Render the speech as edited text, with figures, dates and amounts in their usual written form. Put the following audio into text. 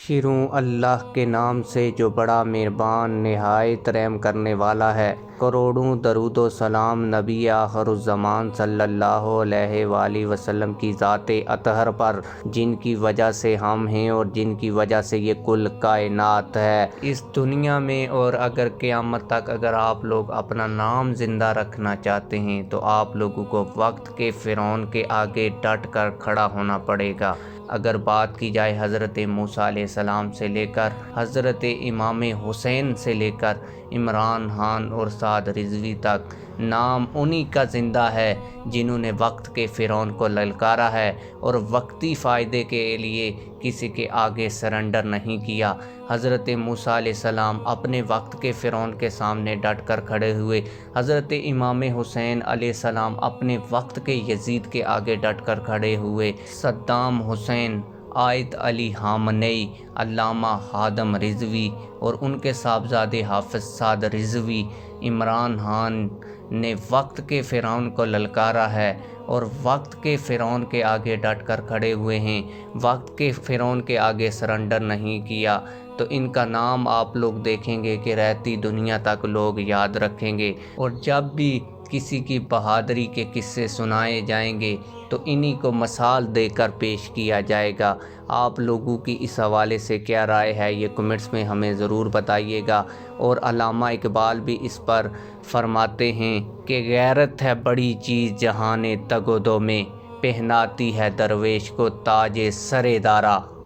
شروع اللہ کے نام سے جو بڑا مہربان نہایت رحم کرنے والا ہے۔ کروڑوں درود و سلام نبی آخر الزمان صلی اللہ علیہ وآلہ وسلم کی ذات اطہر پر، جن کی وجہ سے ہم ہیں اور جن کی وجہ سے یہ کل کائنات ہے اس دنیا میں۔ اور اگر قیامت تک اگر آپ لوگ اپنا نام زندہ رکھنا چاہتے ہیں تو آپ لوگوں کو وقت کے فرعون کے آگے ڈٹ کر کھڑا ہونا پڑے گا۔ اگر بات کی جائے حضرت موسیٰ علیہ السلام سے لے کر حضرت امام حسین سے لے کر عمران خان اور سعد رضوی تک، نام انہی کا زندہ ہے جنہوں نے وقت کے فرعون کو للکارا ہے اور وقتی فائدے کے لیے کسی کے آگے سرنڈر نہیں کیا۔ حضرت موسیٰ علیہ السلام اپنے وقت کے فرعون کے سامنے ڈٹ کر کھڑے ہوئے۔ حضرت امام حسین علیہ السلام اپنے وقت کے یزید کے آگے ڈٹ کر کھڑے ہوئے۔ صدام حسین، آیت علی خامنئی، علامہ خادم رضوی اور ان کے صاحبزادے حافظ سعد رضوی، عمران خان نے وقت کے فرعون کو للکارا ہے اور وقت کے فرعون کے آگے ڈٹ کر کھڑے ہوئے ہیں، وقت کے فرعون کے آگے سرنڈر نہیں کیا۔ تو ان کا نام آپ لوگ دیکھیں گے کہ رہتی دنیا تک لوگ یاد رکھیں گے، اور جب بھی کسی کی بہادری کے قصے سنائے جائیں گے تو انہی کو مثال دے کر پیش کیا جائے گا۔ آپ لوگوں کی اس حوالے سے کیا رائے ہے یہ کمنٹس میں ہمیں ضرور بتائیے گا۔ اور علامہ اقبال بھی اس پر فرماتے ہیں کہ غیرت ہے بڑی چیز جہان تگ و دو میں، پہناتی ہے درویش کو تاج سر دارا۔